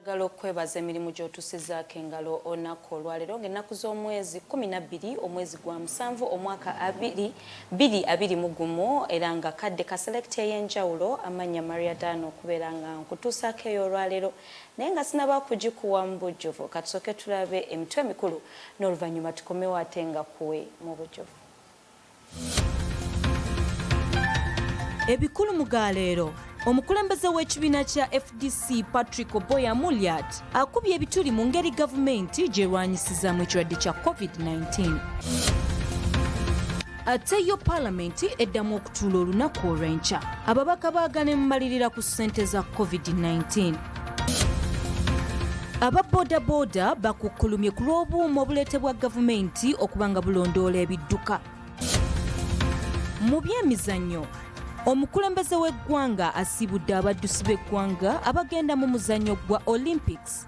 Galo kwebaza emirimu gy'otusizaako engalo olunaku olwaleero ng'ennaku z'omwezi 12 omwezi gwa musanvu omwaka 2021 era nga kadde ka selekiti ey'enjawulo amanya Maria Dano okubeera nga nkutuusaako eyo olwaleero naye nga sinaba kugikuwa mu bujjuvu katusooke tulabe emitwe emikulu n'oluvannyuma tukomewo ate nga kuwe mu bujjuvu. Ebikulu mu gaaleero omukulembeze w'ekibiina kya FDC Patrick Oboya Mulyat akubye ebituli mu ngeri gavumenti gy'erwanyisizaamu ekirwadde kya COVID-19. Ate yo Paalamenti eddamu okutuula olunaku olw'enkya ababaka baagana emmalirira ku ssente za COVID-19. Aba boodabooda bakukkulumye ku lw'obuuma obuleetebwa gavumenti okuba nga bulondoola ebidduka. Mu by'emizannyo omukulembeze w'eggwanga asiibudde abaddusi b'eggwanga abagenda mu muzannyo gwa Olympics.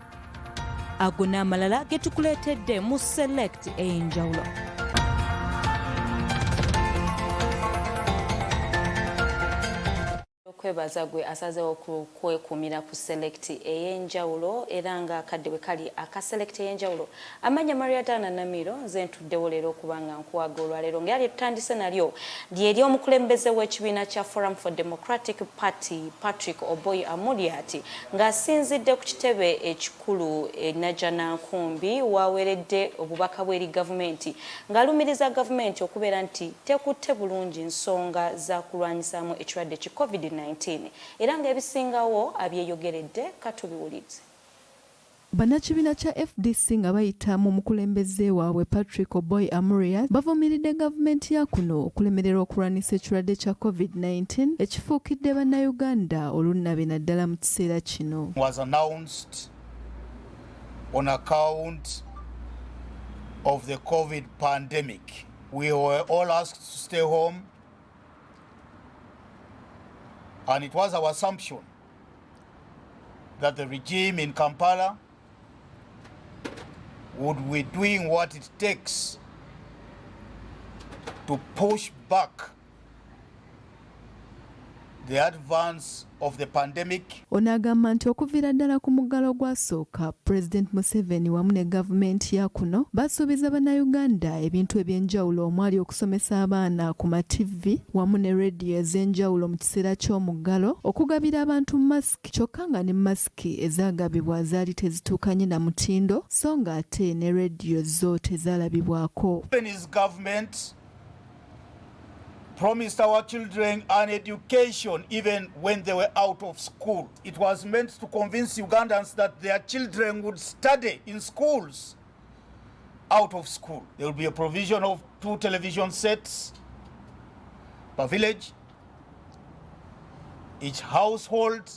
Ago n'amalala ge tukuleetedde mu select ey'enjawulo. Kwebaza gwe asazeewo kwekuumira ku selekiti ey'enjawulo era nga akadde bwe kali aka selekiti ey'enjawulo amanya Maria Dana Namiro nze ntuddewo leero okuba nga nkuwaga olwaleero ng'era lyetutandise nalyo lyeri omukulembeze w'ekibiina kya Forum for Democratic Party Patrick Oboya Mulyat ng'asinzidde ku kitebe ekikulu Najjanankumbi waweeredde obubaka bw'eri gavumenti ng'alumiriza gavumenti okubeera nti tekutte bulungi nsonga za kulwanyisaamu ekirwadde ki COVID-19 era ng'ebisingawo abyeyogeredde katubiwulize. Bannakibiina kya FDC nga bayitamu omukulembeze waabwe Patrick Oboya Mulyat bavumiridde gavumenti ya kuno okulemerera okulwanisa ekirwadde kya COVID-19 ekifuukidde bannayuganda olunnabe naddala mu kiseera kino. Was announced on account of the COVID pandemic. We were all asked to stay home. And it was our assumption that the regime in Kampala would be doing what it takes to push back the advance of the pandemic. Onagamba nti okuviira ddala ku muggalo gwasooka President Museveni wamu ne gavumenti ya kuno basuubiza bannayuganda ebintu eby'enjawulo omwali okusomesa abaana ku ma-TV wamu ne rediyo ez'enjawulo mu kiseera ky'omuggalo okugabira abantu masiki kyokka nga ne masiki ezaagabibwa zaali tezituukanye na mutindo so nga ate ne rediyo zo tezaalabibwako. Promised our children an education even when they were out of school. It was meant to convince Ugandans that their children would study in schools out of school. There will be a provision of 2 television sets per village. Each household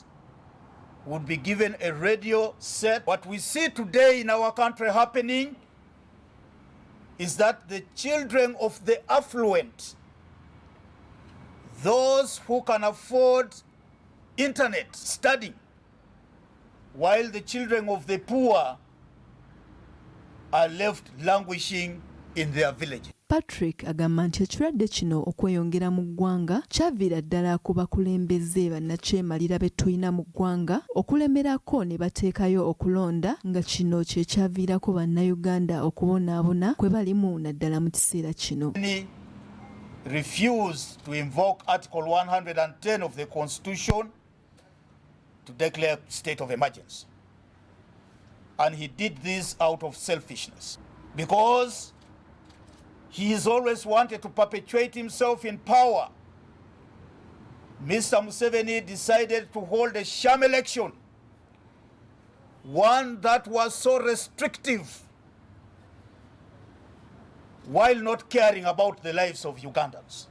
would be given a radio set. What we see today in our country happening is that the children of the affluent, those who can afford internet studying, while the children of the poor are left languishing in their villages. Patrick agamba nti ekirwadde kino okweyongera mu ggwanga kyaviira ddala ku bakulembeze bannakyemalira be tulina mu ggwanga okulemerako ne bateekayo okulonda nga kino kye kyaviirako bannayuganda okubonaabona kwe balimu naddala mu kiseera kino. Refused to invoke Article 110 of the Constitution to declare state of emergency. And he did this out of selfishness because he has always wanted to perpetuate himself in power. Mr. Museveni decided to hold a sham election, one that was so restrictive, while not caring about the lives of Ugandans.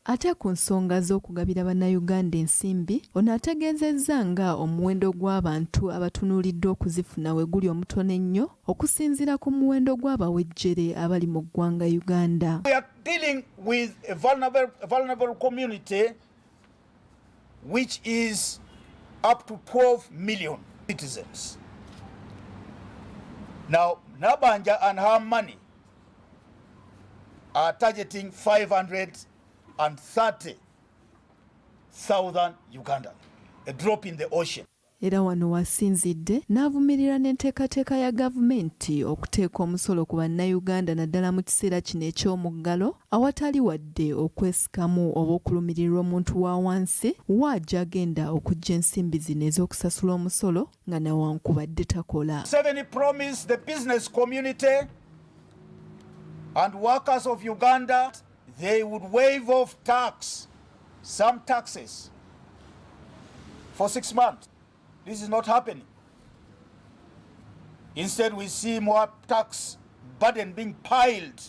Ate ku nsonga z'okugabira bannayuganda ensimbi ono ategeezezza nga omuwendo gw'abantu abatunuuliddde okuzifuna we guli omutono ennyo okusinziira ku muwendo gw'abawejjere abali mu ggwanga Uganda. We are dealing with a vulnerable community which is up to 12 million citizens. Now, Nabanja and her money are targeting 530,000 Ugandans, a drop in the ocean. era wano wasinzidde n'avumirira n'enteekateeka ya gavumenti okuteeka omusolo ku bannayuganda naddala mu kiseera kino eky'omuggalo awatali wadde okwesikamu oba okulumirirwa omuntu wa wansi waajja agenda okujja ensimbi zino ez'okusasula omusolo nga newankubadde takola. Museveni promised the business community and workers of Uganda they would waive off some taxes for 6 months. This is not happening. Instead, we see more tax burden being piled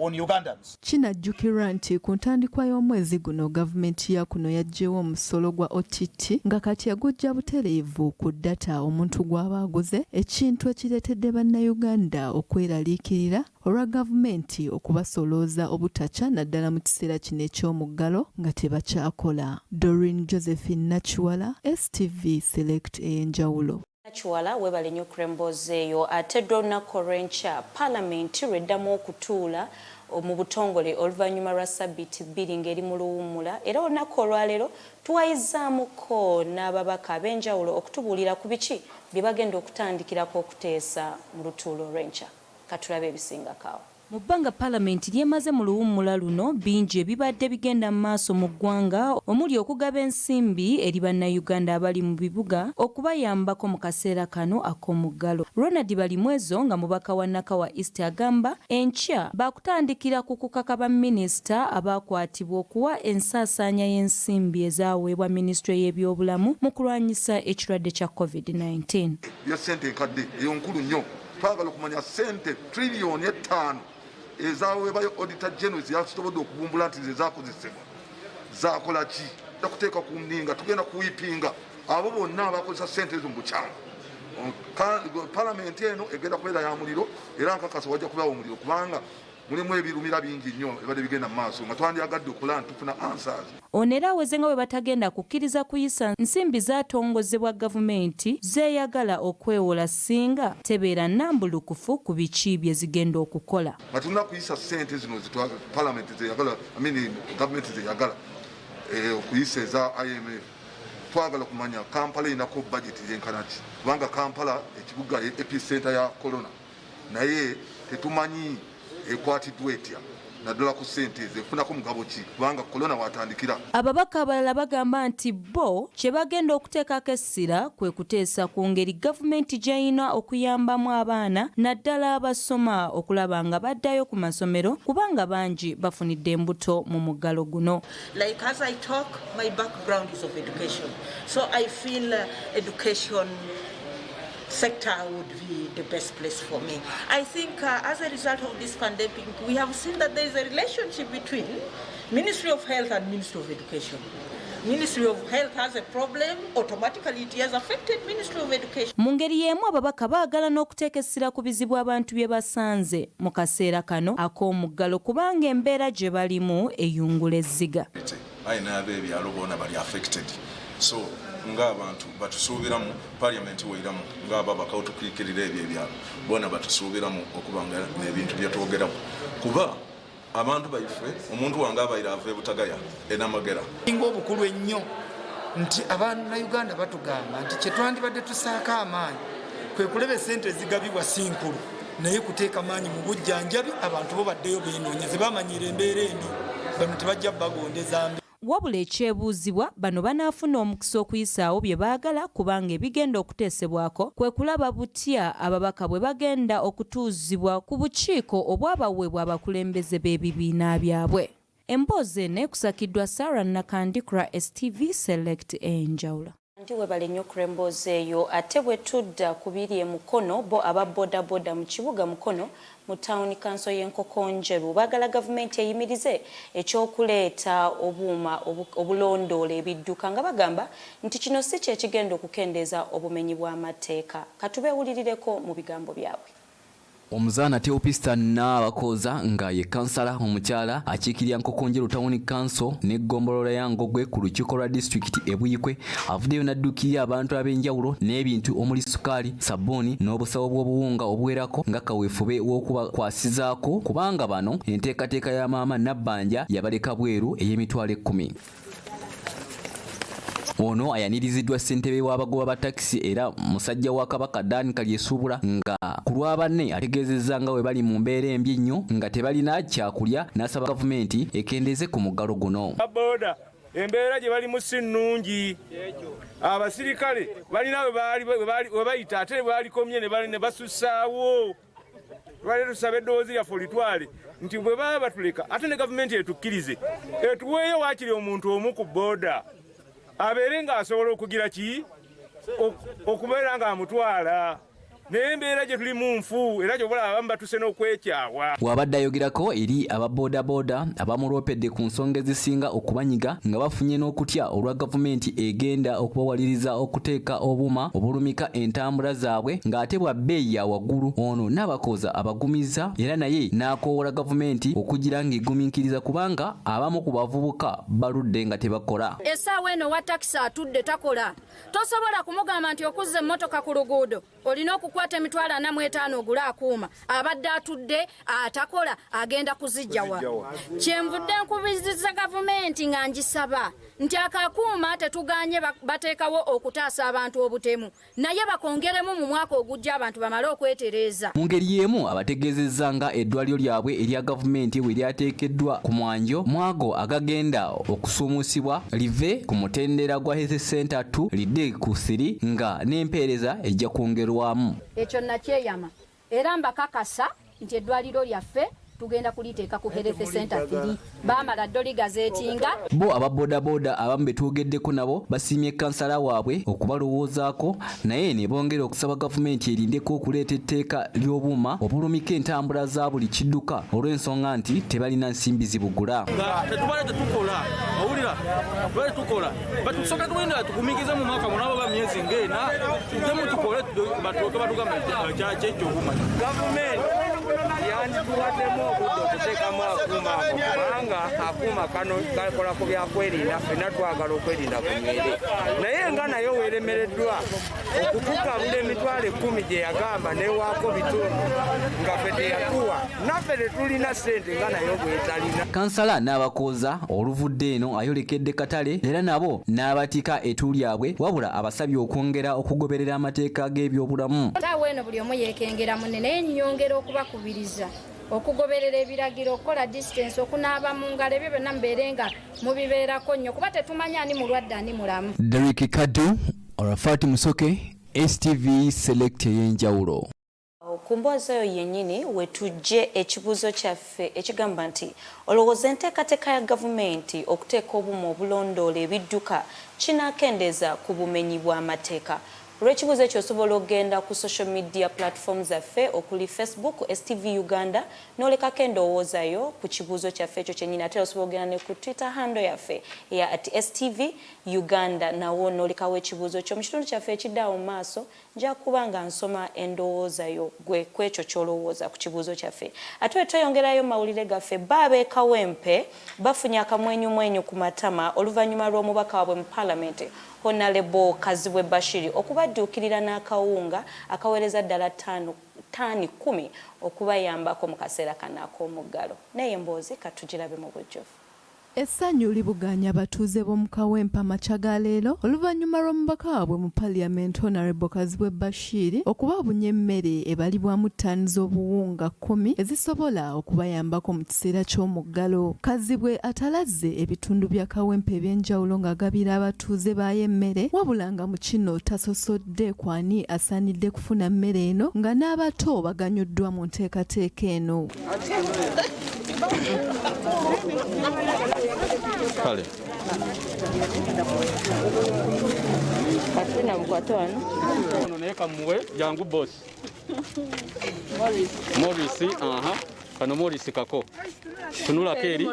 on Ugandans. Kinajjukirwa nti ku ntandikwa y'omwezi guno gavumenti ya kuno yaggyewo omusolo gwa OTT nga kati yagujja butereevu ku data omuntu gw'aba aguze, ekintu ekireetedde bannayuganda okweraliikirira olwa gavumenti okubasolooza obutaca naddala mu kiseera kino eky'omuggalo nga tebakyakola. Doreen Josephine Nakiwala, STV Select Ey'enjawulo. Nakiwala webale nnyo kuremboozi eyo ate olunaku olw'enkya paalamenti lweddamu okutuula mu butongole oluvannyuma lwa ssabbiiti bbiri ng'eri mu luwummula era olunaku olwaleero tuwayizaamuko n'ababaka ab'enjawulo okutubuulira ku biki bye bagenda okutandikirako okuteesa mu lutuulo olw'enkya. Katulabe ebisingakaawo. Mu bbanga paalamenti lyemaze mu luwummula luno bingi ebibadde bigenda mu maaso mu ggwanga omuli okugaba ensimbi eri bannayuganda abali mu bibuga okubayambako mu kaseera kano ak'omuggalo. Ronald Balimwezo nga mubaka wa Nakawa East agamba enkya bakutandikira ku kukaka baminisita abakwatibwa okuwa ensaasaanya y'ensimbi ezaaweebwa minisitule y'ebyobulamu mu kulwanyisa ekirwadde kya COVID-19. Ya sente nkadde eyonkulu nnyo twagala okumanya sente trillion 5 ezaweebwayo auditor general yasobodde okubumbula nti zaakozesebwa zaakola ki okuteeka ku mninga tugenda kuwipinga abo bonna abakozesa sente ezo mu bukyamu. Palamenti eno egenda kubeera ya muliro era nkakasa wajja kubeera omuliro kubanga mulimu ebirumira bingi nnyo ebadde bigenda mu maaso nga twandyagadde okulaba tufuna answers. Ono era aweze nga bwe batagenda kukkiriza kuyisa nsimbi zaatongozebwa gavumenti zeeyagala okwewola singa tebeera nnambulukufu ku biki bye zigenda okukola. Nga tulina kuyisa sente zino palamenti zeyagala gavumenti zeyagala okuyisa eza IMF twagala kumanya Kampala inako budget yenkana ki kubanga Kampala ekibuga epicenter ya corona naye tetumanyi ekwatiddwa etya naddala ku ssente ezefunako mugabo ki kubanga kolona watandikira. Ababaka abalala bagamba nti bo kye bagenda okuteekako essira kwe kuteesa ku ngeri gavumenti gy'erina okuyambamu abaana naddala abasoma okulaba nga baddayo ku masomero kubanga bangi bafunidde embuto mu muggalo guno. Like as I talk, my background is of education. So I feel education sector would be the best place for me. I think as a result of this pandemic, we have seen that there is a relationship between Ministry of Health and Ministry of Education. Ministry of Health has a problem, automatically it has affected Ministry of Education. Mu ngeri y'emu ababaka baagala n'okuteeka essira ku bizibu abantu bye basanze mu kaseera kano ak'omuggalo kubanga embeera gye balimu eyungula ezziga. Ayina ab'ebyalo boona bali affected. So ng'abantu batusuubiramu parliament weeramu ng'ababaka otukiikirira ebyo ebyalo boona batusuubiramu okuba nga n'ebintu bye twogeramu kuba abantu baife omuntu wange abaire ava ebutagaya enamagera inga obukulu ennyo nti Uganda batugamba nti kye twandibadde tusaaka amaanyi kwe kuleba esente ezigabibwa si nkulu naye kuteeka maanyi mu bujjanjabi abantu bo baddeyo beenoonyeze bamanyira embeera embi bano tebajja bagondeza mbi. Wabula ekyebuuzibwa bano banaafuna omukisa okuyisaawo bye baagala kubanga ebigenda okuteesebwako kwe kulaba butya ababaka bwe bagenda okutuuzibwa ku bukiiko obwabaweebwa abakulembeze b'ebibiina byabwe. Emboozi eno ekusakiddwa Sarah Nakandikura, STV Select Ey'enjawulo. Ndiwe bale nnyo kuremboozi eyo ate bwe tudda kubiri emukono bo aba bodaboda mu kibuga mukono mu town council y'Enkokonjeru baagala gavumenti eyimirize ekyokuleeta obuuma obulondoola ebidduka nga bagamba nti kino si kye kigenda okukendeeza obumenyi bw'amateeka. Katubeewulirireko mu bigambo byabwe. Omuzaana Teopista Naabakoza nga ye kansala omukyala akiikirira Nkokonjeru Town Council n'eggombolola ya Ngogwe ku lukiiko lwa disitulikiti e Buyikwe avuddeyo n'addukirira abantu ab'enjawulo n'ebintu omuli sukaali, sabbuuni n'obusawo bw'obuwunga obuwerako nga kaweefube w'okubakwasizaako kubanga bano enteekateeka ya maama Nabbanja yabaleka bweru ey'emitwalo 10. ono ayaniriziddwa ssentebe w'abagoba ba takisi era musajja wa Kabaka Dan Kalyesuubula nga ku lw'abanne ategeezezza nga we bali mu mbeera embi ennyo nga tebalina kyakulya n'asaba gavumenti ekendeze ku muggalo guno. Boda embeera gye balimu si nnungi. Abasirikale balina we bayita ate balikomye ne basussaawo. Twali tusaba eddoboozi lyaffe olitwale nti bwe baba batuleka ate ne gavumenti etukkirize etuweeyo waakiri omuntu omu ku booda abeere ng'asobola okugira ki okubeera ng'amutwala. Naye embeera gye tuli mu nfu era gy'obulaba abamu batuse n'okwekyawa. Bw'abadde ayogerako eri ababoodaboda abamuloopedde ku nsonga ezisinga okubanyiga nga bafunye n'okutya olwa gavumenti egenda okubawaliriza okuteeka obuuma obulumika entambula zaabwe ng'ate bwa bbeeyi ya waggulu. Ono n'abakoza abagumiza era naye n'akoowola gavumenti okugira ng'egumiikiriza kubanga abamu ku bavubuka baludde nga tebakola. Essaawa eno wa takisi atudde takola. Tosobola kumugamba nti okuzza emmotoka ku luguudo olina okukwata emitwalo 45 ogula akuuma abadde atudde atakola agenda kuzijjawa. Kyenvudde nkubiriza gavumenti nga ngisaba nti akakuuma tetuganye bateekawo okutaasa abantu obutemu naye bakongeremu mu mwaka ogujja abantu bamale okwetereeza. Mu ngeri y'emu abategeezezza nga eddwaliro lyabwe erya gavumenti we lyateekeddwa ku mwanjo mwago agagenda okusuumusibwa live ku mutendera gwa Health Center 2 lidde ku 3 nga n'empeereza ejja kwongerwamu. Ekyo nakyeyama era mbakakasa nti eddwaliro lyaffe tugenda kuliteeka ku Health Center 3 baamala ddoli gazeetinga. Bo ababoodaboda abamu betwogeddeko nabo basiimye kansala waabwe okubalowoozaako naye ne bongera okusaba gavumenti erindeko okuleeta etteeka ly'obuuma obulumika entambula za buli kidduka olw'ensonga nti tebalina nsimbi zibugula. Tetubale tetukola owulira tubale tukola batusooka tugenda tugumiikiza mu mwaka munabo ba myezi ng'ena temu tukole batooke batugamba kyekyo obuuma. Gavumenti yandituwaddemu obudde okuteekamu akuuma ako kubanga akuuma kano kakola ku byakwerinda ffenna twagala okwerinda ku mwere naye nga nayo weeremereddwa okutukabula emitwalo 10 gye yagamba newaako bitundu nga ffe teyatuwa naffe tetulina ssente nga nayo bwetalina. Kansala n'abakooza oluvudde eno ayolekedde katale era nabo n'abatika ettu lyabwe wabula abasabye okwongera okugoberera amateeka g'ebyobulamu. Taawe eno buli omu yeekengera munne naye nnyongera okubakubiriza okugoberera ebiragiro okukola distance okunaaba mu ngalo ebyo byonna mubeere nga mubibeerako nnyo kuba tetumanya ani mulwadde ani mulamu. Derek Kadu, Orafati Musoke, STV Select Ey'enjawulo. Ku mboozi eyo yennyini wetujje ekibuuzo kyaffe ekigamba nti olowooza enteekateeka ya gavumenti okuteeka obuuma obulondoola ebidduka kinaakendeeza ku bumenyi bw'amateeka. Olw'ekibuuzo ekyo osobola okugenda ku social media platforms zaffe okuli Facebook STV Uganda n'olekako endowoozayo ku kibuuzo kyaffe ekyo kyennyini ate osobola okugenda ne ku Twitter handle yaffe eya @STV Uganda nawo n'olekawo ekibuuzo kyo. Mu kitundu kyaffe ekiddaawo mu maaso nja kuba nga nsoma endowoozayo gwe ku ekyo ky'olowooza ku kibuuzo kyaffe. Ate tweyongerayo mawulire gaffe baabe Kawempe bafunye akamwenyumwenyu ku matama oluvannyuma lw'omubaka waabwe mu Parliament Honorable KAZIBWE BASHIR okubadduukirira n'akawunga akaweereza ddala ttaani 10 okubayambako mu kaseera kano ak'omuggalo. Naye emboozi katugirabe mu bujjuvu. Essanyu libuganya abatuuze b'omu Kawempe amakya ga leero oluvannyuma lw'omubaka waabwe mu Parliament Honorable KAZIBWE BASHIR okubabunya emmere ebalibwamu ttaani z'obuwunga 10 ezisobola okubayambako mu kiseera ky'omuggalo. KAZIBWE atalazze ebitundu bya Kawempe eby'enjawulo ng'agabira abatuuze baayo emmere wabula nga mu kino tasosodde kwani asaanidde kufuna mmere eno nga n'abato baganyuddwa mu nteekateeka eno. Kale. Katrina mkwatwana. Ono naye kamuwe jangu boss. Morris, kano Morris kako. Tunula keri.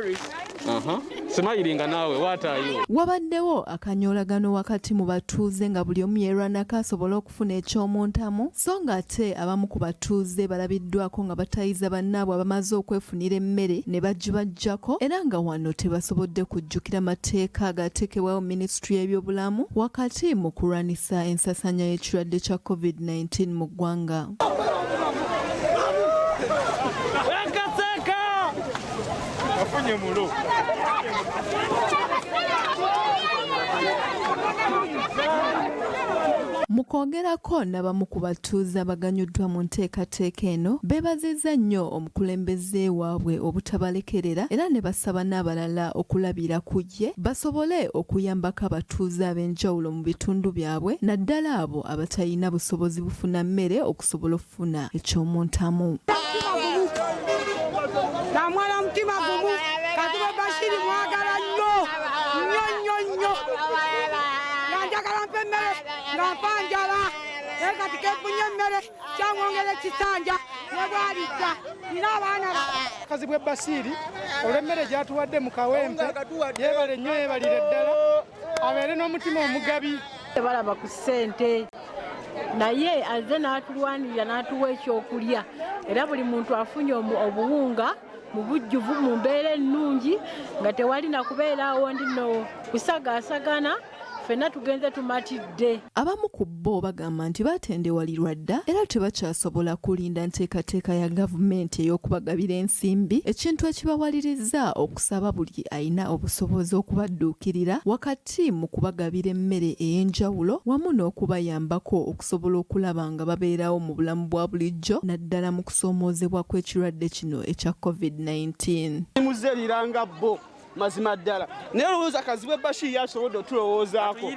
Simayiringa naawe watayo. Wabaddewo akanyoolagano wakati mu batuuze nga buli omu yeerwanako asobola okufuna eky'omuntamu so ng'ate abamu ku batuuze balabiddwako nga batayiza bannaabwe abamaze okwefunira emmere ne bagibaggyako era nga wano tebasobodde kujjukira mateeka agateekebwawo minisitule y'ebyobulamu wakati mu kulwanisa ensasanya y'ekirwadde kya COVID-19 mu ggwanga. Mu kwogerako n'abamu ku batuuze abaganyuddwa mu nteekateeka eno beebazizza nnyo omukulembeze waabwe obutabalekerera era ne basaba n'abalala okulabira ku ye basobole okuyambako abatuuze ab'enjawulo mu bitundu byabwe naddala abo abatalina busobozi bufuna mmere okusobola okufuna ekyomuntamu. Namwana mutima gumu Kazibwe Bashir mwagala nnyo nnyo yanjagala mpe emmere nga nfa njala naye kati kefunye emmere kyamwongera ekisanja ne bw'alidda nina abaana. Kazibwe Bashir olw'emmere gy'atuwadde mu Kawempe yeebale nnyo yeebalire ddala abeere n'omutima omugabi. Balaba ku ssente naye azze n'atulwanirira n'atuwa ekyokulya era buli muntu afunye obuwunga mu bujjuvu mu mbeera ennungi nga tewali na kubeeraawo ndi no kusagaasagana ffenna tugenze tumatidde. Abamu ku bo bagamba nti baatendewalirwa dda era tebakyasobola kulinda nteekateeka ya gavumenti ey'okubagabira ensimbi, ekintu ekibawaliriza okusaba buli alina obusobozi okubadduukirira wakati mu kubagabira emmere ey'enjawulo wamu n'okubayambako okusobola okulaba nga babeerawo mu bulamu bwa bulijjo naddala mu kusoomoozebwa kw'ekirwadde kino ekya COVID-19. Muzeeriranga bo mazima ddala naye olowooza Kazibwe Bashir yasobodde otulowoozaako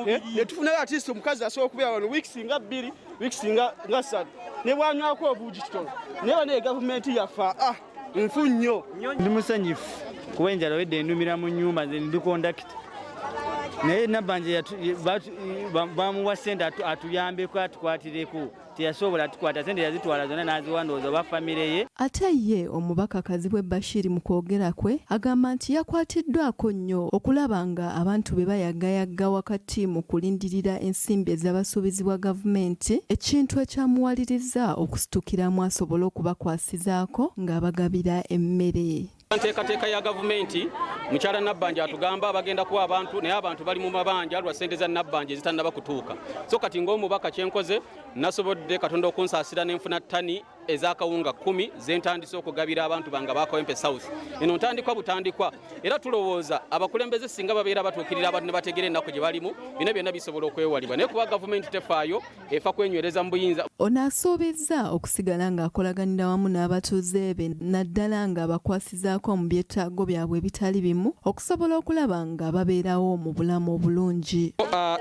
ne tufunayo atiisi omukazi asobola okubeera wano wiiki nga 2 wiiki nga 3 ne bwanywako obuugi kitono naye banaye gavumenti yaffe nfu nnyo. Ndi musanyufu kuba enjala wedde endumira mu nnyumba nze ndi kondakita naye nabbanja bamuwa ssente atuyambeko atukwatireko teyasobola atukwata ssente yazitwala zonna n'aziwandooza oba famire ye. Ate ye omubaka Kazibwe Bashir mu kwogera kwe agamba nti yakwatiddwako nnyo okulaba nga abantu be bayagayagga wakati mu kulindirira ensimbi ez'abasuubizibwa gavumenti, ekintu ekyamuwaliriza okusitukiramu asobole okubakwasizaako ng'abagabira emmere. Nteekateeka ya gavumenti mukyala Nabbanja atugamba bagenda kuwa abantu naye abantu bali mu mabanja lwa ssente za Nabbanja ezitannaba kutuuka. So kati ng'omubaka kyenkoze nasobodde Katonda okunsaasira n'enfuna ttani ez'akawunga 10 zentandise okugabira abantu bange ba Kawempe South. Eno ntandikwa butandikwa era tulowooza abakulembeze singa babeera batuukirira abantu ne bategera ennaku gye balimu bino byonna bisobola okwewalibwa naye kuba gavumenti tefaayo efa kwenywereza mu buyinza. Ono asuubizza okusigala ng'akolaganira wamu n'abatuuze be naddala nga bakwasizaako mu byetaago byabwe ebitali bimu okusobola okulaba nga babeerawo mu bulamu obulungi.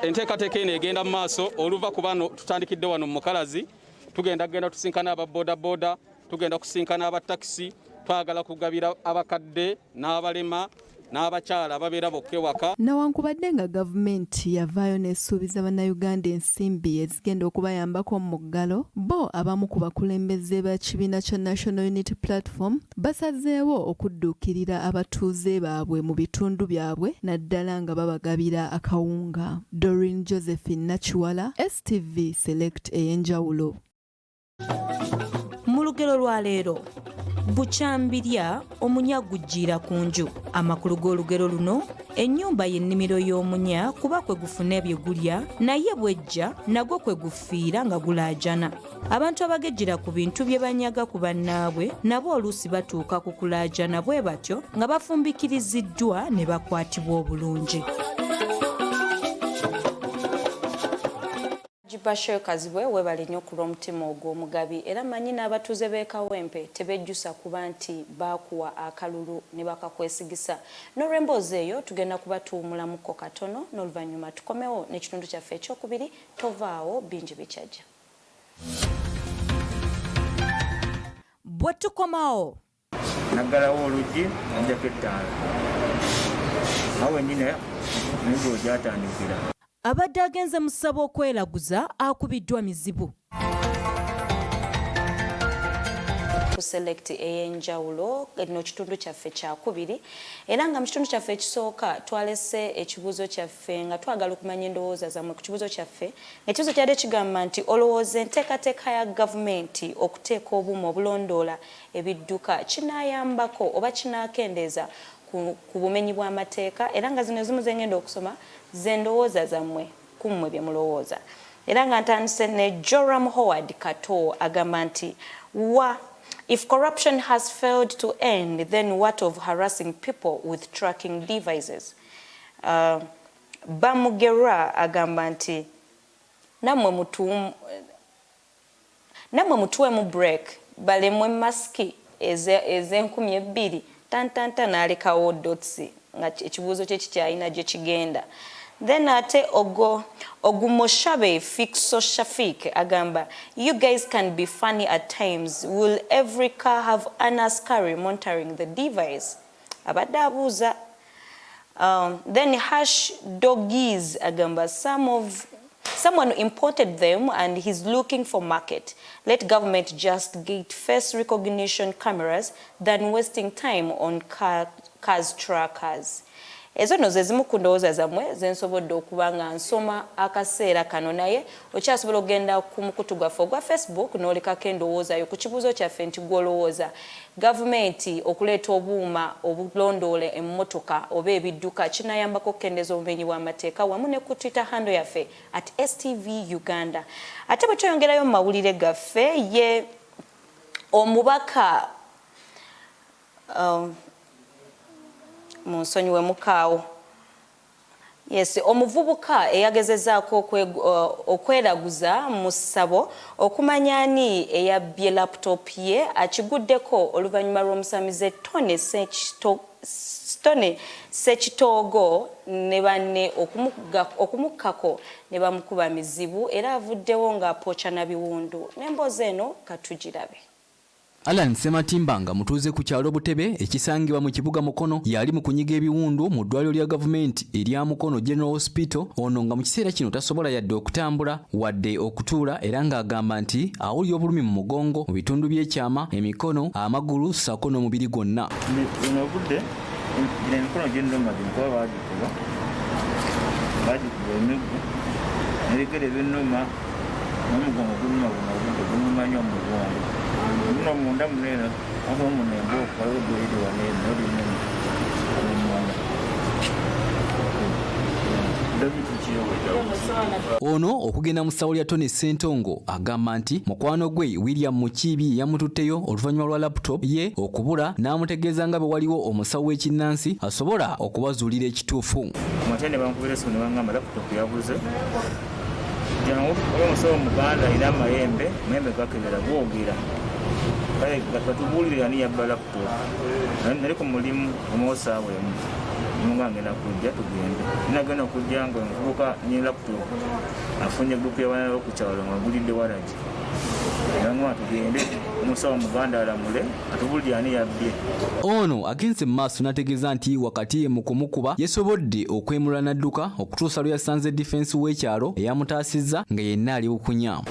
Enteekateeka eno egenda mu maaso oluva ku bano tutandikidde wano mu Mukalazi tugenda tusinkana aba boda tugenda kusinkana aba taxi twagala kugabira abakadde n'abalema n'abakyala ababeera bokka ewaka. Newankubadde nga gavumenti yavaayo n'esuubiza bannayuganda ensimbi ezigenda okubayambako mu muggalo, bo abamu ku bakulembeze b'ekibiina kya National Unity Platform basazeewo okudduukirira abatuuze baabwe mu bitundu byabwe naddala nga babagabira akawunga. Doreen Josephine Nakiwala, STV Select Ey'enjawulo. Mu lugero lwa leero bukyambirya omunya gujjiira ku nju. Amakulu g'olugero luno ennyumba y'ennimiro y'omunya kuba kwe gufuna ebyegulya naye bwejja nagwo kwe gufiira nga gulaajana. Abantu abagejjera ku bintu bye banyaga ku bannaabwe nabo oluusi batuuka ku kulaajana bwe batyo nga bafumbikiriziddwa ne bakwatibwa obulungi. Bashir Kazibwe webale nnyo ku lw'omutima ogw'omugabi era manyi n'abatuuze b'e Kawempe tebejjusa kuba nti baakuwa akalulu ne bakakwesigisa. N'olw'emboozi eyo tugenda kubatuumulamuko katono n'oluvannyuma tukomewo n'ekitundu kyaffe ekyokubiri tovaawo bingi bikyajja. Bwe tukomawo naggalawo oluggi anjako ettaala awo ennyina nayibwe gyatandikira. Abadde agenze mu ssabo okweraguza akubiddwa mizibu. Ku Select Ey'enjawulo eno kitundu kyaffe kyakubiri era nga mu kitundu kyaffe ekisooka twalese ekibuuzo kyaffe nga twagala okumanya endowooza zammwe ku kibuuzo kyaffe. Ekibuuzo kyadde kigamba nti olowooza enteekateeka ya gavumenti okuteeka obuuma obulondoola ebidduka kinaayambako oba kinaakendeeza ku bumenyi bw'amateeka era nga zino ezimu zengenda okusoma zendowooza zammwe kummwe bye mulowooza. Era nga ntandise ne Joram Howard Kato agamba nti if corruption has failed to end, then what of harassing people with tracking devices? Bamugera agamba nti namwe mutuwe mu break balemwe maski ez'enkumi 2 tantanta n'alekawo dotsi nga ekibuuzo kye kikyalina gye kigenda. Then ate Ogumoshabe Fixo Shafik agamba, you guys can be funny at times. Will every car have an askari monitoring the device? Abadde abuuza. Then Hash Doggies agamba, someone imported them and he's looking for market. Let government just get face recognition cameras than wasting time on cars trackers. Ezo no zezimu ku ndowooza zammwe zensobodde okuba nga nsoma akaseera kano naye okyasobola okugenda ku mukutu gwaffe ogwa Facebook n'olekako endowooza yo ku kibuuzo kyaffe nti gw'olowooza gavumenti okuleeta obuuma obulondoole emmotoka oba ebidduka kinayambako okukendeeza obumenyi bw'amateeka wamu ne ku Twitter handle yaffe @STV Uganda. Ate bwe tweyongerayo mu mawulire gaffe ye omubaka Munsonyiwe mukaawo. Yes, omuvubuka eyagezezaako okweraguza mu ssabo okumanya ani eyabbye laptop ye akiguddeko oluvannyuma lw'omusamize Tone Sekitogo ne banne okumukkako ne bamukuba mizibu era avuddewo ng'apooca na biwundu. N'emboozi eno katugirabe. Alan Sematimba nga mutuuze ku kyalo Butebe ekisangibwa mu kibuga Mukono yali mu kunyiga ebiwundu mu ddwaliro lya gavumenti erya Mukono General Hospital. Ono nga mu kiseera kino tasobola yadde okutambula wadde okutuula era ng'agamba nti awulira obulumi mu mugongo mu bitundu by'ekyama, emikono, amagulu ssaako n'omubiri gwonna. Emikono gy'endoma kuba baagikuba emiggo n'ebigere by'ennoma n'omugongo guluma nnyo omugongo. Muno munda munene aho munembo kwayogere wanene oli munene. Ono okugenda mu ssawo lya Tony Sentongo agamba nti mukwano gwe William Mukibi yamututteyo oluvannyuma lwa laptop ye okubula n'amutegeeza nga bwe waliwo omusawo w'ekinnansi asobola okubazuulira ekituufu. Amatende bankubira esimu ne bangamba laptop yabuze. Jangu omusawo Muganda era amayembe gakebera gwogera. Kale katubulira ani yabba laptop. Nali ku mulimu omwosaabwe ngangena kujja tugende. Nagenda kujja nga nvubuka ni laptop. Afunye group y'abaana b'okukyalo nga gulidde waraji. Nangwa tugende omusawo Muganda alamule atubulira ani yabbye. Ono agenze maaso n'ategeeza nti wakati mu kumukuba yesobodde okwemulwa n'adduka okutuusa lwe yasanze defense w'ekyalo eyamutaasizza nga yenna ali bukunya.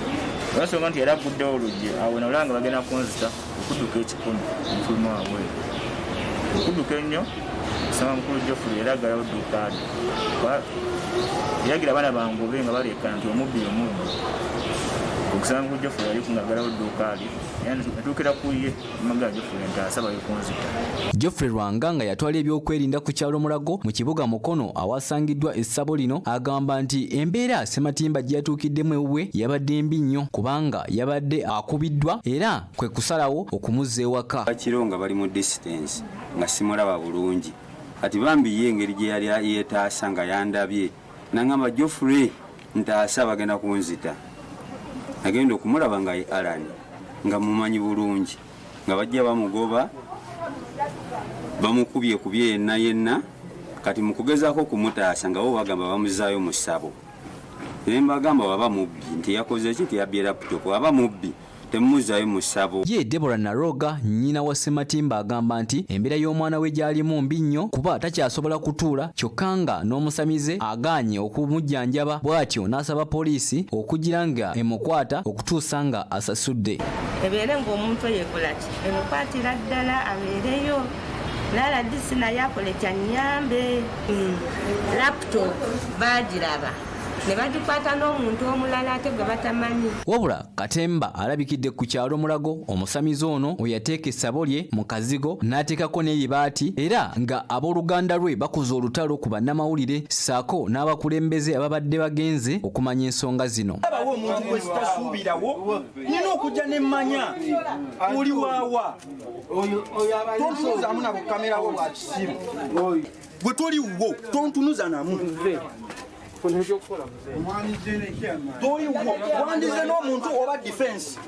Basonga nti era guddewo oluggi awo nolanga bagenda kunzita okudduka ekikumi mufuluma waabwe. Okudduka ennyo kusanga mukulu Geoffrey era aggalawo ddukaadi. Yagira abaana bangobe nga baleeka nti omubbi. Okusanga mukulu Geoffrey yali kungaggalawo ddukaadi. Atuukira ku ye amagala Geoffrey nti asaba yekunzita. Geoffrey Lwanga nga yatwala ebyokwerinda ku kyalo Mulago mu kibuga Mukono awasangiddwa essabo lino agamba nti embeera Sematimba gyatuukiddemu ewuwe yabadde mbi nnyo kubanga yabadde akubiddwa era kwe kusalawo okumuzza ewaka. Bakiro nga bali mu distance nga simulaba bulungi kati bambi ye engeri gye yali yeetaasa nga yandabye nangamba Geoffrey ntaasa bagenda kunzita. Nagenda okumulaba nga ye Alan nga mumanyi bulungi nga bajja bamugoba bamukubye yenna kati mukugezaako kumutaasa nga bo bagamba bamuzaayo mu ssabo. Ne mbagamba baba mubbi nti yakoze ki tiyabbye laptop aba mubbi temuzaayo mu ssabo. Ye Deborah Naroga nnyina wa Sematimba agamba nti embeera y'omwana we gyalimu mbi nnyo kuba takyasobola kutuula kyokka nga n'omusamize agaanye okumujjanjaba bw'atyo n'asaba poliisi okugira nga emukwata okutuusa nga asasudde. Ebeere ng'omuntu yeekola ki emukwatira ddala abeereyo nala disi naye akole kyannyambe. Laptop baagiraba ne bagikwata n'omuntu omulala ate gwe batamanyi. Wabula Katemba alabikidde ku kyalo Mulago omusamize ono we yateeka essabo lye mu kazigo n'ateekako n'eyibaati era nga ab'oluganda lwe bakuza olutalo ku bannamawulire ssaako n'abakulembeze ababadde bagenze okumanya ensonga zino. Abawo omuntu gwe sitasuubirawo nina okujja ne mmanya oli waawa tontunuzamu nabo kamera wo bwa kisimu bwe toli wo tontunuza namu wandize n'omuntu oba defense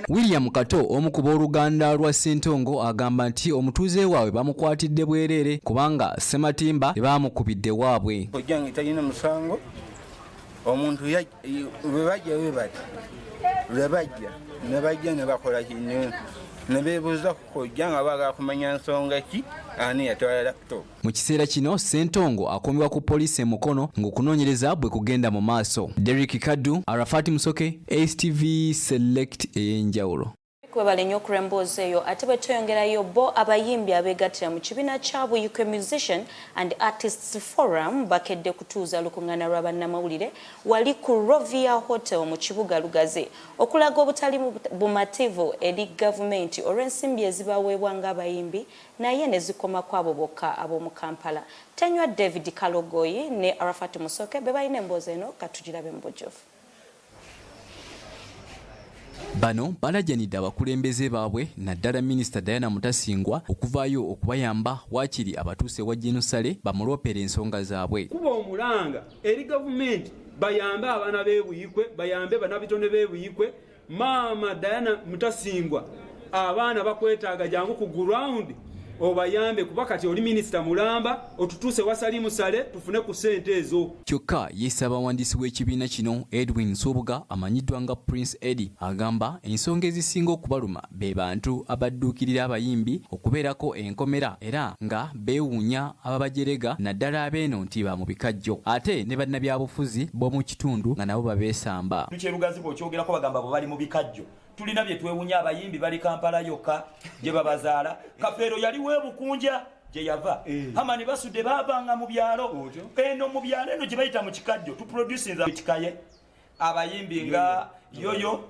William Kato omu ku booluganda lwa Ssentongo agamba nti omutuuze waabwe bamukwatidde bwereere kubanga Ssematimba tebaamukubidde waabwe. Ojjange talina musango omuntu bwe bajja ne bakola kino ne beebuuza ku kojja nga baagala kumanya nsonga ki ani yatwala laptop. Mu kiseera kino Ssentongo akomebwa ku poliisi emukono ng'okunoonyereza bwe kugenda mu maaso. Derek Kaddu, Arafat Musoke, STV Select Ey'enjawulo. Kwebale nnyo okulembooza eyo ate bwe tweyongerayo bo abayimbi abeegattira mu kibiina kya Buyikwe Musician and Artists Forum bakedde kutuuza lukuŋŋaana lwa bannamawulire wali ku Rovia Hotel mu kibuga Lugazi okulaga obutali bumativu eri gavumenti olw'ensimbi ezibaweebwa ng'abayimbi naye ne zikoma ku abo bokka ab'omu Kampala. Tenywa David Kalogoyi ne Arafat Musoke be balina emboozi eno katugirabe mu bujjuvu. Bano balajanidde abakulembeze baabwe naddala Minisita Diana Mutasingwa okuvaayo okubayamba waakiri abatuuse wa Jenusale bamuloopera ensonga zaabwe. Kuba omulanga eri gavumenti bayambe abaana b'ebuyikwe bayambe bannabitone b'ebuyikwe maama Diana Mutasingwa abaana bakwetaaga jangu ku ground obayambe kuba kati oli minisita mulamba otutuuse wasali musale tufune ku ssente ezo. Kyokka yeesaba abawandiisi w'ekibiina kino Edwin Nsubuga amanyiddwa nga Prince Eddie agamba ensonga ezisinga okubaluma be bantu abadduukirira abayimbi okubeerako enkomera era nga beewuunya ababajerega naddala abeeno nti ba mu bikajjo ate ne bannabyabufuzi b'omu kitundu nga nabo babeesamba. Lukyerugazibwa okyogerako bagamba bo bali mu bikajjo. Tulina bye twewunya abayimbi bali Kampala yokka gye babazaala. Kafeero yali weebukunja gye yava. Hamani basudde baabanga mu byalo. Eno mu byalo eno gye bayita mu kikajjo tuproducinga bitikaye abayimbi nga yoyo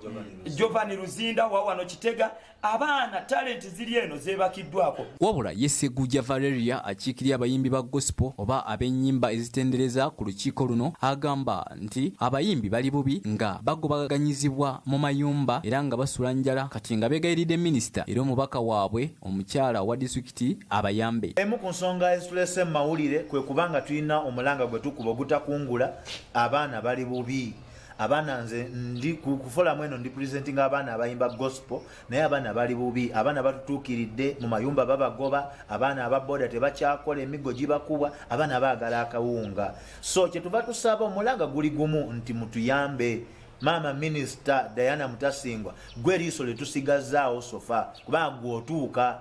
Giovanni Luzinda wa wano Kitega abaana talent ziri eno zebakiddwako. Wabula Yesegujja Valeria akiikirira abayimbi ba gospel oba ab'ennyimba ezitendereza ku lukiiko luno agamba nti abayimbi bali bubi nga bagobaganyizibwa mu mayumba era nga basula njala kati nga beegayiridde minisita era omubaka waabwe omukyala wa disitulikiti abayambe. Emu ku nsonga ezitulese mu mawulire kwe kubanga tulina omulanga gwe tukuba ogutakungula abaana bali bubi. Abaana nze ndi kufola mweno ndi presenting abaana abayimba gospel naye abaana bali bubi abaana batutuukiridde mu mayumba babagoba abaana ababoda tebakyakola emigo gibakubwa abaana baagala akawunga so kyetuva tusaba omulanga guli gumu nti mutuyambe. Mama Minister Diana Mutasingwa gwe liiso lyetusigazaawo sofa kubanga gwotuuka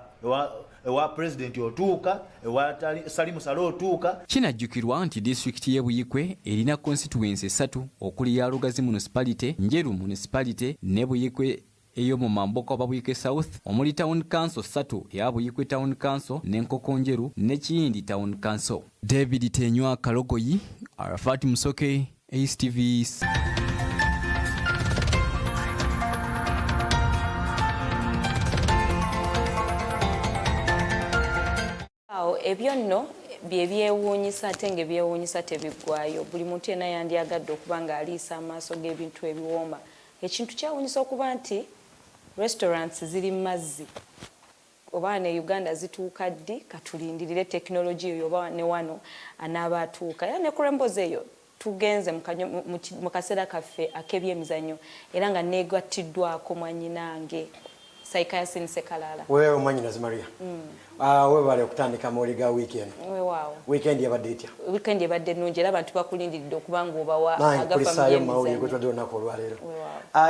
ewa president otuuka ewa Salimu Salo otuuka. Kinajjukirwa nti disitulikiti y'e Buyikwe erina constituency 3 okuli ya Lugazi municipality, Njeru municipality ne Buyikwe ey'omu Mamboka oba Buyikwe South omuli town council 3 ya Buyikwe town council n'Enkoko Njeru ne Kiyindi town council. David Tenywa Kalogoyi, Arafat Musoke, STV. Ebyo nno bye byewuunyisa ate ng'ebyewuunyisa tebiggwayo. Buli muntu yenna yandyagadde okuba ng'aliisa amaaso g'ebintu ebiwooma. Ekintu kyewuunyisa okuba nti restaurants ziri mu mazzi oba ne Uganda zituuka ddi katulindirire tekinologiya eyo oba ne wano anaaba atuuka. Era ne kulemboozi eyo tugenze mu kaseera kaffe ak'ebyemizannyo era nga neegattiddwako mwannyinange Saikayasin Sekalala. Wewe Mwanyinazi Maria. Wewe bale okutandika mawuli ga weekend. Weewaawo. Weekend yabadde etya? Weekend yabadde nnungi era abantu bakulindiridde okuba ng'obawa agafa mawuli gotwadde olunaku olwaleero.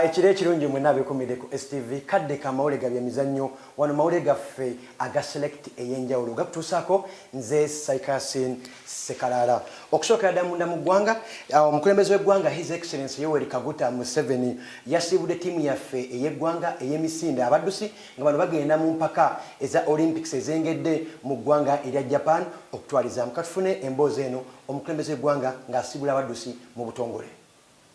Ekiro ekirungi mwenna abeekumidde ku STV kadde ka mawuli ga byemizannyo wano mawuli gaffe aga Select Ey'enjawulo gakutuusaako nze Saikayasin Sekalala. Okusookera ddala munda mu ggwanga omukulembeze w'eggwanga His Excellency Yoweri Kaguta Museveni yasiibudde ttiimu yaffe ey'eggwanga ey'emisinde abaddusi nga bano bagenda mu mpaka eza Olympics ezengedde mu ggwanga erya Japan okutwaliza mukatufune emboozi eno omukulembeze w'eggwanga ng'asiibula abaddusi mu butongole.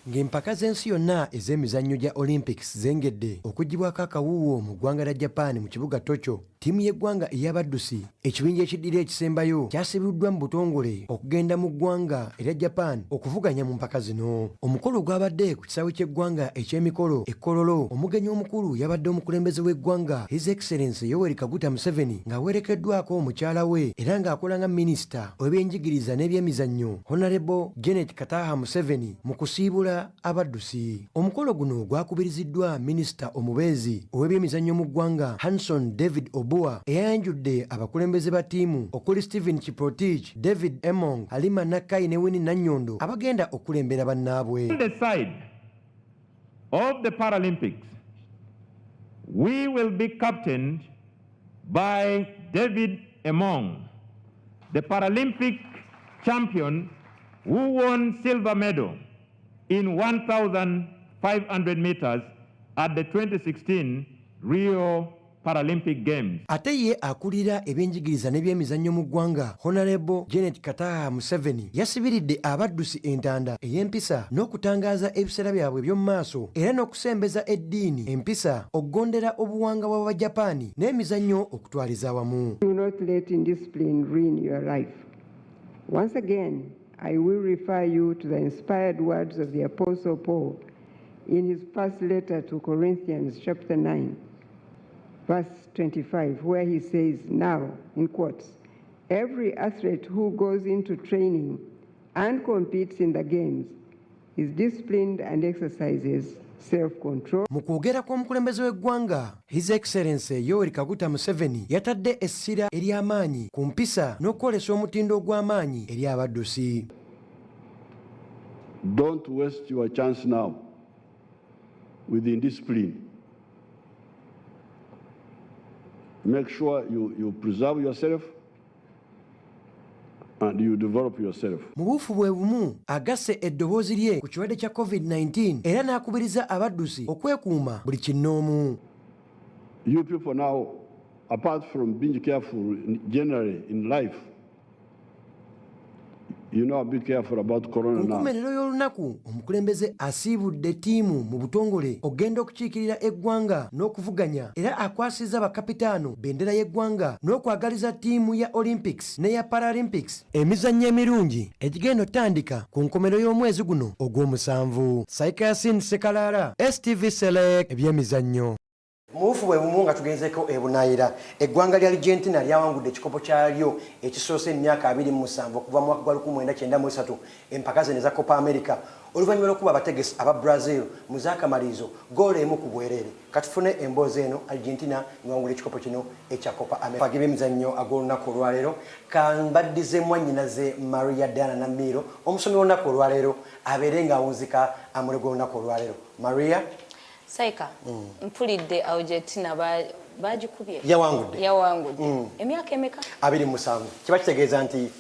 Ng'empaka z'ensi yonna ez'emizannyo gya Olympics zengedde okuggibwako akawuuwo mu ggwanga lya Japan mu kibuga Tokyo. ttiimu y'eggwanga ey'abaddusi ekibinja ekiddira ekisembayo kyasibiddwa mu butongole okugenda mu ggwanga erya Japan okuvuganya mu mpaka zino. Omukolo gwabadde ku kisaawe ky'eggwanga eky'emikolo ekkololo. Omugenyi omukulu yabadde omukulembeze w'eggwanga His Excellency Yoweri Kaguta Museveni ng'awerekeddwako omukyala we era ng'akola nga minisita w'ebyenjigiriza n'ebyemizannyo Honorable Janet Kataha Museveni mu kusiibula abaddusi. Omukolo guno gwakubiriziddwa minisita omubeezi ow'ebyemizannyo mu ggwanga Hanson David Obua eyayanjudde abakulembeze ba ttiimu okuli Stephen Kiprotich, David Emong, Halima Nakai ne Winnie Nanyondo abagenda okulembera bannaabwe. On the side of the Paralympics, we will be captained by David Emong, the Paralympic champion who won silver medal in 1,500 meters at the 2016 Rio Paralympic Games. Ate ye akulira ebyenjigiriza n'ebyemizannyo mu ggwanga Honorable Janet Kataha Museveni yasibiridde abaddusi entanda ey'empisa n'okutangaaza ebiseera byabwe by'omu maaso era n'okusembeza eddiini empisa okugondera obuwanga bw'Abajapani n'emizannyo okutwaliza awamu. Do not let indiscipline ruin your life. Once again, I will refer you to the inspired words of the Apostle Paul in his first letter to Corinthians chapter 9. Verse 25, where he says, now, in quotes, every athlete who goes into training and competes in the games is disciplined and exercises self-control. Mu kwogera kw'omukulembeze w'eggwanga His Excellency Yoweri Kaguta Museveni yatadde essira ery'amaanyi ku mpisa n'okwolesa omutindo ogw'amaanyi eri abaddusi. Don't waste your chance now with indiscipline. Make sure you preserve yourself and you develop yourself. Mu buufu bwe bumu agasse eddoboozi lye ku kirwadde kya COVID-19 era n'akubiriza abaddusi okwekuuma buli kinnoomu. You people now, apart from being careful generally in life, you know, be careful about corona now. Nkomerero y'olunaku omukulembeze asiibudde ttiimu mu butongole ogenda okukiikirira eggwanga n'okuvuganya era akwasizza bakapitaano bendera y'eggwanga n'okwagaliza ttiimu ya Olympics n'eya Paralympics emizannyo emirungi egigenda otandika ku nkomerero y'omwezi guno ogw'omusanvu. Saikayasin Sekalaara, STV Select ebyemizannyo. Mufu bwe bumu nga tugenzeko ebunaayira eggwanga lya Argentina lyawangudde ekikopo kyalyo ekisoose emyaka 27 okuva mu mwaka gwa 1993 empaka zino eza Copa America oluvannyuma lw'okuba abategesi aba Brazil mu zaakamalizo goolo emu ku bwereere katufune emboozi eno Argentina niwangula ekikopo kino ekya Copa America. Emizannyo ag'olunaku olwaleero kambaddize mwannyinaze Maria Diana Namiro omusomi w'olunaku olwaleero abeere ng'awunzika amule gw'olunaku olwaleero. Maria Saika, mpulidde Argentina bagikubye. Yawangudde. Emyaka emeka? 27. Kiba kitegeeza nti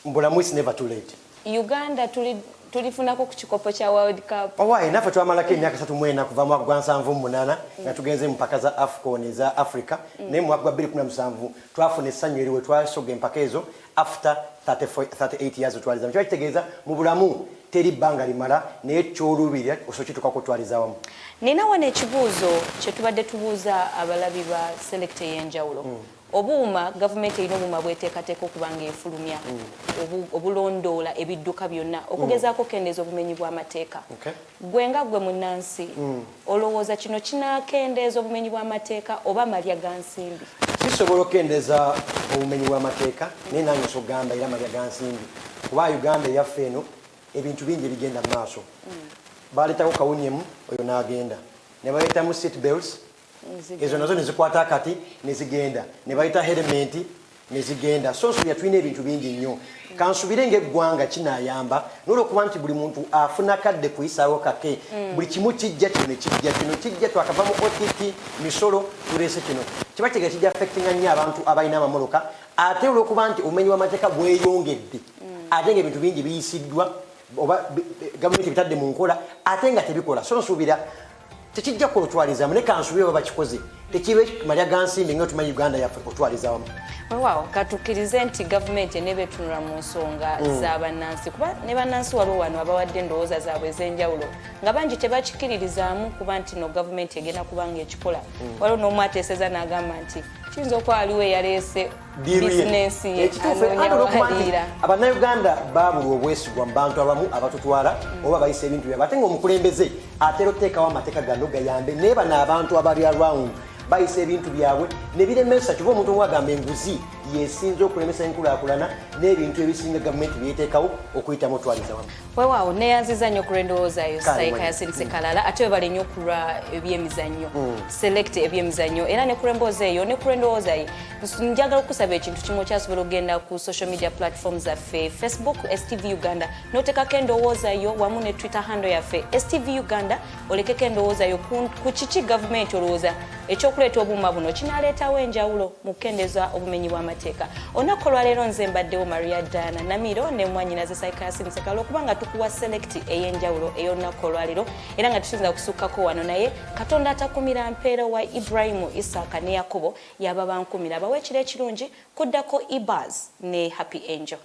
mbulamu is never too late. Uganda tulifunako ku kikopo kya World Cup. Owaye naffe twamalako emyaka 34 kuva mu mwaka gwa 78 nga tugenze mu mpaka za AFCON za Africa naye mu mwaka gwa 2017 twafuna essanyu eriwe twasoga empaka ezo after 38 years twaliza. Kiba kitegeeza mu bulamu teri bbanga limala naye kyolubirira osokituka kutwaliza wamu. Nina wane ekibuuzo kye tubadde tubuuza abalabi ba Select Ey'enjawulo. Obuuma gavumenti erina obuuma bweteekateeka okuba ng'efulumya obulondoola ebidduka byonna okugezaako okukendeeza obumenyi bw'amateeka. Gwe nga gwe munnansi olowooza kino kinaakendeeza obumenyi bw'amateeka oba malya ga nsimbi? Kisobola okukendeeza obumenyi bw'amateeka naye nange osogamba era malya ga nsimbi kuba Uganda eyaffe eno ebintu bingi ebigenda mu maaso. Baleetako kawuniemu oyo n'agenda ne baleetamu seat belts ezo nazo nezikwata akati nezigenda ne bayita helmet nezigenda. So nsubira tulina ebintu bingi nnyo kansubire ng'eggwanga kinaayamba n'olwokuba nti buli muntu afuna kadde kuyisaawo kake buli kimu kijja kino kijja twakava mu OTT misolo tuleese kino kiba kiga kijja affectinga nnyo abantu abalina amamoloka ate olwokuba nti obumenyi bw'amateeka bweyongedde ate ng'ebintu bingi biyisiddwa oba gavumenti bitadde mu nkola ate nga tebikola. So nsubira tekijja kulutwalizamu ne kansubire oba bakikoze tekibe malya gansimbi nga tumanyi Uganda yaffe otwaliza wamu. Wow, katukirize nti government enebetunula mu nsonga z'abannansi kuba ne bannansi waliwo wano abawadde endowooza zaabwe ez'enjawulo nga bangi tebakikiririzaamu kuba nti no government egenda kubanga ekikola. Waliwo n'omu ateeseza n'agamba nti kiyinza okuba waliwo eyaleese bizinensi ye anoonya Abannayuganda baabulwa obwesigwa mu bantu abamu abatutwala oba bayisa ebintu byabwe ate ng'omukulembeze atera okuteekawo amateeka gano gayambe naye bano abantu abali around bayisa ebintu byabwe ne biremesa kiba omuntu owagamba enguzi yesinza okulemesa enkulaakulana n'ebintu ebisinga gavumenti byeteekawo okuyitamu otwaliza wamu. Weewaawo neeyanziza nnyo ku lw'endowooza yo Saika yasindise kalala ate webale nnyo ku lwa ebyemizannyo select ebyemizannyo era ne ku lw'emboozi eyo ne ku lw'endowooza ye njagala okusaba ekintu kimu okyasobola okugenda ku social media platforms zaffe Facebook STV Uganda n'oteekako endowooza yo wamu ne Twitter handle yaffe STV Uganda olekeko endowooza yo ku kiki gavumenti olowooza ekyokuleeta obuuma buno kinaleetawo enjawulo mu kukendeeza obumenyi bw'amateeka. Olunaku olwaleero nze mbaddewo Maria Dana Namiro ne mwannyinaze Saika yasindise kalala okuba nga tukuwa select ey'enjawulo ey'olunaku olwaleero era nga tusinza kusukkako wano naye Katonda atakumira mpeera wa Ibrahimu Isaaka ne Yakobo yaba bankumira bawe ekiro ekirungi kuddako Ibaz ne Happy Angel.